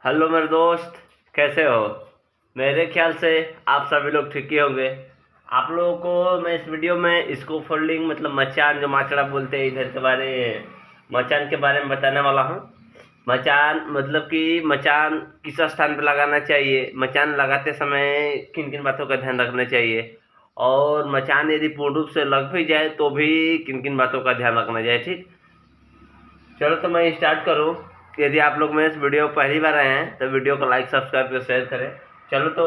Hello मेरे दोस्त, कैसे हो। मेरे ख्याल से आप सभी लोग ठीक ही होंगे। आप लोगों को मैं इस वीडियो में इसको फोल्डिंग मतलब मचान जो माचड़ा बोलते हैं इधर के बारे मचान के बारे में बताने वाला हूँ। मचान मतलब कि मचान किस स्थान पर लगाना चाहिए, मचान लगाते समय किन किन बातों का ध्यान रखना चाहिए, और मचान यदि पूर्ण रूप से लग भी जाए तो भी किन किन बातों का ध्यान रखना चाहिए। ठीक, चलो तो मैं स्टार्ट करूँ। यदि आप लोग मेरे इस वीडियो को पहली बार आए हैं तो वीडियो को लाइक सब्सक्राइब कर शेयर करें। चलो तो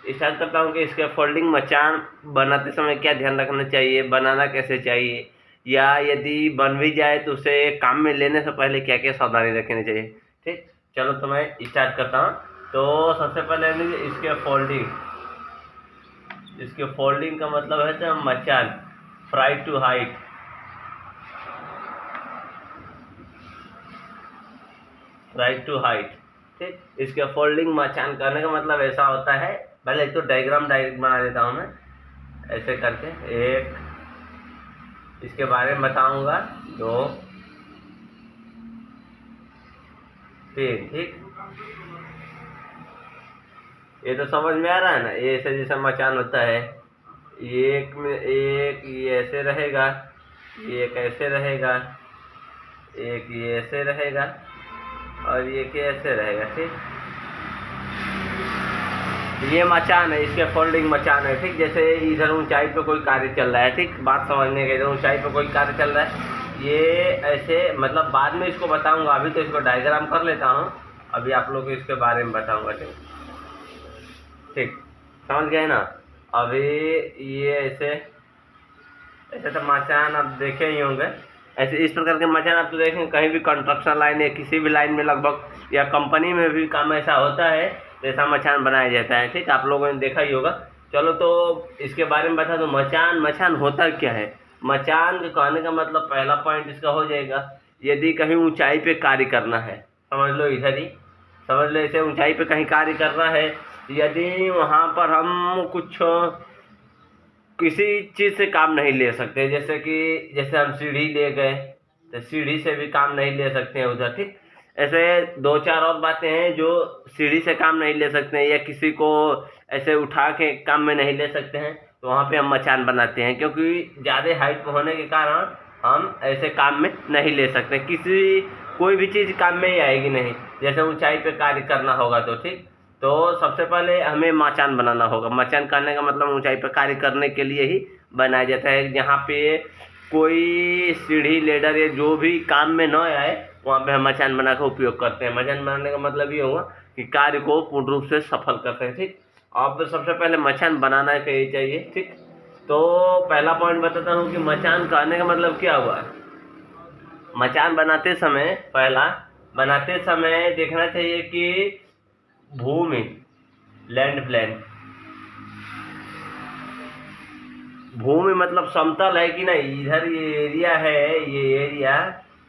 स्टार्ट करता हूँ कि इसके फोल्डिंग मचान बनाते समय क्या ध्यान रखना चाहिए, बनाना कैसे चाहिए, या यदि बन भी जाए तो उसे काम में लेने से पहले क्या क्या सावधानी रखनी चाहिए। ठीक, चलो तो मैं स्टार्ट करता हूँ। तो सबसे पहले इसके फोल्डिंग का मतलब है तो मचान fright to height. Right to height. ठीक, इसके फोल्डिंग मचान करने का मतलब ऐसा होता है। पहले एक तो डायग्राम डायरेक्ट बना देता हूँ मैं ऐसे करके। एक, इसके बारे में बताऊंगा। दो, तीन। ठीक, ये तो समझ में आ रहा है ना, ये ऐसे जैसा मचान होता है। एक में एक ये ऐसे रहेगा, ये कैसे रहेगा, एक ये ऐसे रहेगा, और ये कैसे रहेगा। ठीक, ये मचान है, इसके फोल्डिंग मचान है। ठीक, जैसे इधर ऊंचाई पे कोई कार्य चल रहा है। ठीक, बात समझने के, इधर ऊंचाई पे कोई कार्य चल रहा है, ये ऐसे मतलब बाद में इसको बताऊंगा, अभी तो इसको डायग्राम कर लेता हूँ, अभी आप लोग को इसके बारे में बताऊंगा। ठीक, ठीक, समझ गए ना। अभी ये ऐसे ऐसे तो मचान आप देखे ही होंगे। ऐसे इस प्रकार के मचान आप तो देखेंगे कहीं भी कंस्ट्रक्शन लाइन या किसी भी लाइन में लगभग, या कंपनी में भी काम ऐसा होता है, ऐसा मचान बनाया जाता है। ठीक, आप लोगों ने देखा ही होगा। चलो तो इसके बारे में बता दो, मचान मचान होता क्या है। मचान के कहने का मतलब पहला पॉइंट इसका हो जाएगा, यदि कहीं ऊंचाई पे कार्य करना है, समझ लो इधर ही समझ लो, ऐसे ऊंचाई पे कहीं कार्य करना है, यदि वहाँ पर हम कुछ किसी चीज़ से काम नहीं ले सकते, जैसे कि जैसे हम सीढ़ी ले गए तो सीढ़ी से भी काम नहीं ले सकते हैं उधर। ठीक, ऐसे दो चार और बातें हैं जो सीढ़ी से काम नहीं ले सकते हैं, या किसी को ऐसे उठा के काम में नहीं ले सकते हैं, तो वहाँ पे हम मचान बनाते हैं, क्योंकि ज़्यादा हाइट पर होने के कारण हम ऐसे काम में नहीं ले सकते, किसी कोई भी चीज़ काम में ही आएगी नहीं, जैसे ऊंचाई पे कार्य करना होगा तो। ठीक, तो सबसे पहले हमें मचान बनाना होगा। मचान करने का मतलब ऊंचाई पर कार्य करने के लिए ही बनाया जाता है, जहाँ पे कोई सीढ़ी लेडर या जो भी काम में न आए वहाँ पे हम मचान बना कर उपयोग करते हैं। मचान बनाने का मतलब ये हुआ कि कार्य को पूर्ण रूप से सफल करते हैं। ठीक, अब सबसे पहले मचान बनाना चाहिए। ठीक, तो पहला पॉइंट बताता हूँ कि मचान करने का मतलब क्या हुआ। मचान बनाते समय देखना चाहिए कि भूमि, लैंड प्लेन, भूमि मतलब समतल है कि नहीं। इधर ये एरिया है, ये एरिया,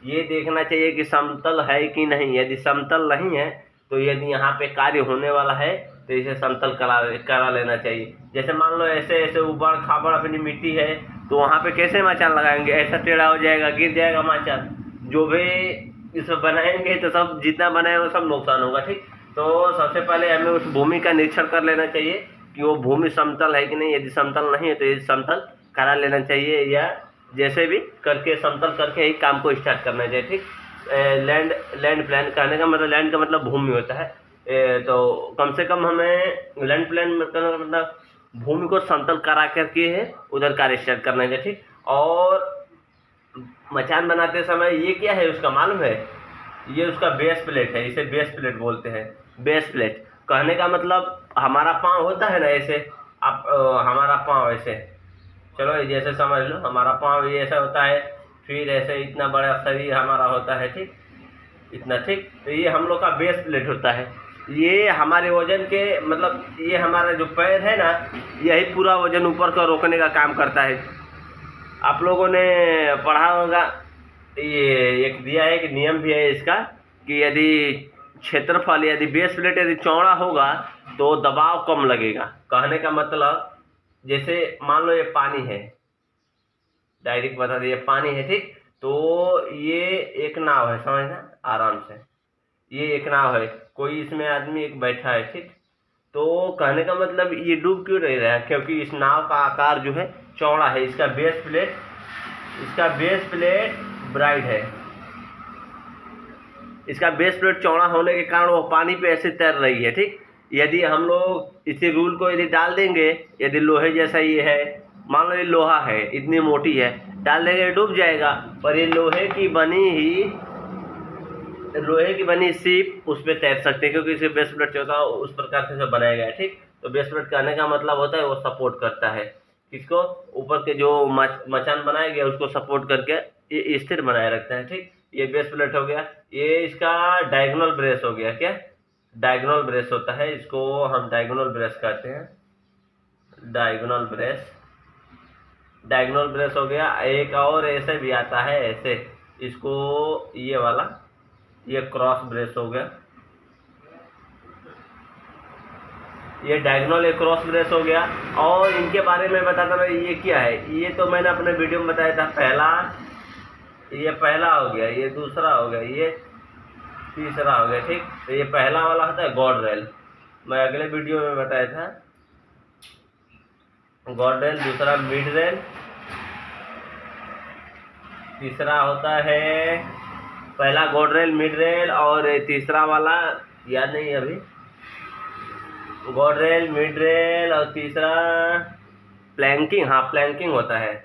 ये देखना चाहिए कि समतल है कि नहीं। यदि समतल नहीं है तो यदि यहाँ पे कार्य होने वाला है तो इसे समतल करा लेना चाहिए। जैसे मान लो ऐसे ऐसे ऊबड़ खाबड़ अपनी मिट्टी है, तो वहाँ पे कैसे मचान लगाएंगे, ऐसा टेढ़ा हो जाएगा, गिर जाएगा मचान। जो भी इसे बनाएंगे तो सब जितना बनाए वो सब नुकसान होगा। ठीक, तो सबसे पहले हमें उस भूमि का निरीक्षण कर लेना चाहिए कि वो भूमि समतल है कि नहीं। यदि समतल नहीं है तो ये समतल करा लेना चाहिए, या जैसे भी करके समतल करके ही काम को स्टार्ट करना चाहिए। ठीक, लैंड प्लान करने का मतलब, लैंड का मतलब भूमि होता है। तो कम से कम हमें लैंड प्लान करने का मतलब भूमि को समतल करा करके है उधर कार्य स्टार्ट करना चाहिए। ठीक, और मचान बनाते समय ये क्या है उसका मालूम है, ये उसका बेस प्लेट है, इसे बेस प्लेट बोलते हैं। बेस प्लेट कहने का मतलब हमारा पाँव होता है ना ऐसे, आप हमारा पाँव ऐसे, चलो जैसे समझ लो हमारा पाँव ये ऐसा होता है, फिर ऐसे इतना बड़ा शरीर हमारा होता है। ठीक, इतना। ठीक, तो ये हम लोग का बेस प्लेट होता है। ये हमारे वजन के मतलब ये हमारा जो पैर है ना, यही पूरा वजन ऊपर का रोकने का काम करता है। आप लोगों ने पढ़ा होगा, ये एक दिया है कि नियम भी है इसका, कि यदि क्षेत्रफल, यदि बेस प्लेट यदि चौड़ा होगा तो दबाव कम लगेगा। कहने का मतलब जैसे मान लो ये पानी है, डायरेक्ट बता दिए पानी है। ठीक, तो ये एक नाव है, समझना आराम से, ये एक नाव है, कोई इसमें आदमी एक बैठा है, ठीक। तो कहने का मतलब ये डूब क्यों नहीं रहा है, क्योंकि इस नाव का आकार जो है चौड़ा है, इसका बेस प्लेट ब्राइट है, इसका बेस प्लेट चौड़ा होने के कारण वो पानी पे ऐसे तैर रही है, ठीक। यदि हम लोग इसी रूल को यदि डाल देंगे, यदि लोहे जैसा ये है, मान लो ये लोहा है, इतनी मोटी है, डाल देंगे डूब जाएगा। पर ये लोहे की बनी शिप उस पर तैर सकते हैं, क्योंकि इसे बेस प्लेट जो होता है उस प्रकार से बनाया गया है, ठीक। तो बेस प्लेट कहने का मतलब होता है वो सपोर्ट करता है किसको, ऊपर के जो मचान बनाया गया उसको सपोर्ट करके ये स्थिर बनाए रखता है, ठीक। ये बेस प्लेट हो गया, ये इसका डायगोनल ब्रेस हो गया। क्या डायगोनल ब्रेस होता है, इसको हम डायगोनल ब्रेस कहते हैं, डायगोनल ब्रेस हो गया। एक और ऐसे भी आता है, ऐसे इसको ये वाला, ये क्रॉस ब्रेस हो गया, ये डायगोनल एक क्रॉस ब्रेस हो गया। और इनके बारे में बताता मैं, ये क्या है, ये तो मैंने अपने वीडियो में बताया था, ये पहला हो गया, ये दूसरा हो गया, ये तीसरा हो गया, ठीक। तो ये पहला वाला होता है गॉड रेल, मैं अगले वीडियो में बताया था, गॉड रेल। दूसरा मिड रेल, तीसरा होता है पहला गॉड रेल, मिड रेल, और तीसरा वाला याद नहीं अभी, गॉड रेल, मिड रेल, और तीसरा प्लैंकिंग, हाँ प्लैंकिंग होता है,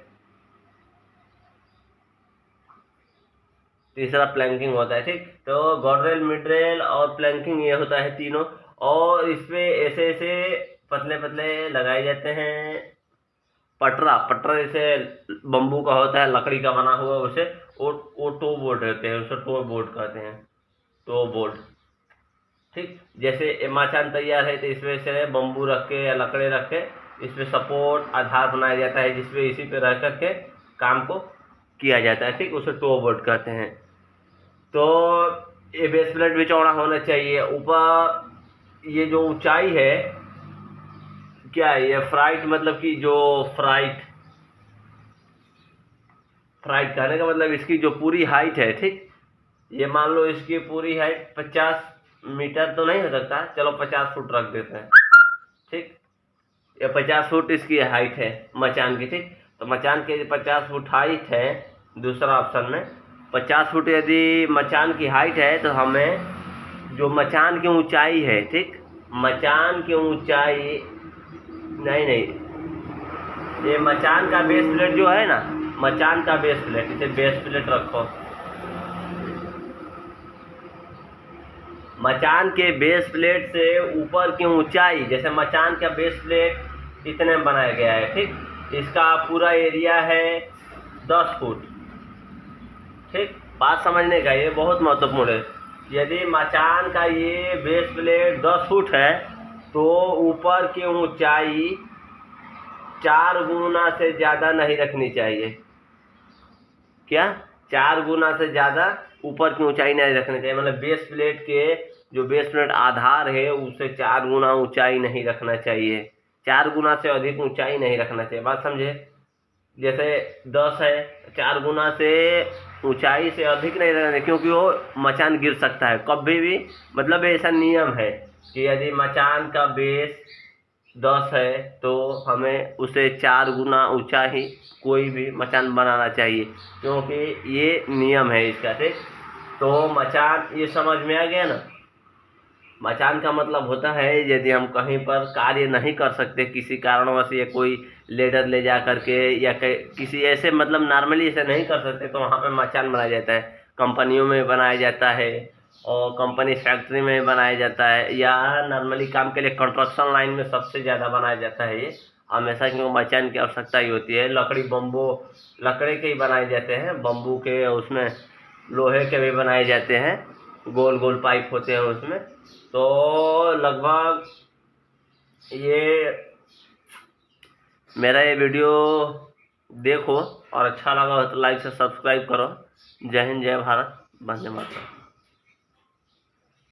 तीसरा प्लैंकिंग होता है, ठीक। तो गॉड रेल, मिड रेल और प्लैंकिंग ये होता है तीनों। और इसमें ऐसे ऐसे पतले पतले लगाए जाते हैं पटरा जैसे बम्बू का होता है, लकड़ी का बना हुआ, उसे वो टो बोर्ड रहते हैं, उसे टो बोर्ड कहते हैं, टो बोर्ड, ठीक। जैसे मचान तैयार है तो इसमें से बम्बू रख के या लकड़े रख के इस पर सपोर्ट आधार बनाया जाता है, जिसपे इसी पे रह करके काम को किया जाता है, ठीक। उसे टो बोर्ड कहते हैं। तो ये बेस प्लेट भी चौड़ा होना चाहिए। ऊपर ये जो ऊंचाई है, क्या है ये, फ्राइट मतलब कि जो फ्राइट कहने का मतलब इसकी जो पूरी हाइट है, ठीक। ये मान लो इसकी पूरी हाइट 50 मीटर तो नहीं हो सकता, चलो 50 फुट रख देते हैं, ठीक। ये 50 फुट इसकी हाइट है मचान की, ठीक। तो मचान के 50 फुट हाइट है, दूसरा ऑप्शन में 50 फुट यदि मचान की हाइट है, तो हमें जो मचान की ऊंचाई है, ठीक, मचान की ऊंचाई नहीं, ये मचान का बेस प्लेट जो है ना, मचान का बेस प्लेट, इसे बेस प्लेट रखो, मचान के बेस प्लेट से ऊपर की ऊंचाई, जैसे मचान का बेस प्लेट इतने में बनाया गया है, ठीक। इसका पूरा एरिया है 10 फुट, ठीक। बात समझने का ये बहुत महत्वपूर्ण है। यदि मचान का ये बेस प्लेट 10 फुट है, तो ऊपर की ऊंचाई 4 गुना से ज़्यादा नहीं रखनी चाहिए। क्या 4 गुना से ज़्यादा ऊपर की ऊंचाई नहीं रखनी चाहिए, मतलब बेस प्लेट के जो बेस प्लेट आधार है उससे 4 गुना ऊंचाई नहीं रखना चाहिए, 4 गुना से अधिक ऊंचाई नहीं रखना चाहिए। बात समझे, जैसे 10 है, 4 गुना से ऊंचाई से अधिक नहीं रखना चाहिए, क्योंकि वो मचान गिर सकता है कभी भी। मतलब ऐसा नियम है कि यदि मचान का बेस 10 है तो हमें उसे 4 गुना ऊंचा ही कोई भी मचान बनाना चाहिए, क्योंकि ये नियम है इसका, ठीक। तो मचान ये समझ में आ गया ना। मचान का मतलब होता है यदि हम कहीं पर कार्य नहीं कर सकते किसी कारणवश, या कोई लेडर ले जा करके या किसी ऐसे मतलब नॉर्मली ऐसे नहीं कर सकते, तो वहाँ पे मचान बनाया जाता है। कंपनियों में बनाया जाता है और कंपनी फैक्ट्री में बनाया जाता है, या नॉर्मली काम के लिए कंस्ट्रक्शन लाइन में सबसे ज़्यादा बनाया जाता है ये हमेशा, क्योंकि मचान की आवश्यकता ही होती है। लकड़ी के ही बनाए जाते हैं, बम्बू के, उसमें लोहे के भी बनाए जाते हैं, गोल गोल पाइप होते हैं उसमें। तो लगभग ये मेरा ये वीडियो देखो और अच्छा लगा हो तो लाइक से सब्सक्राइब करो। जय हिंद, जय भारत, वंदे मातरम।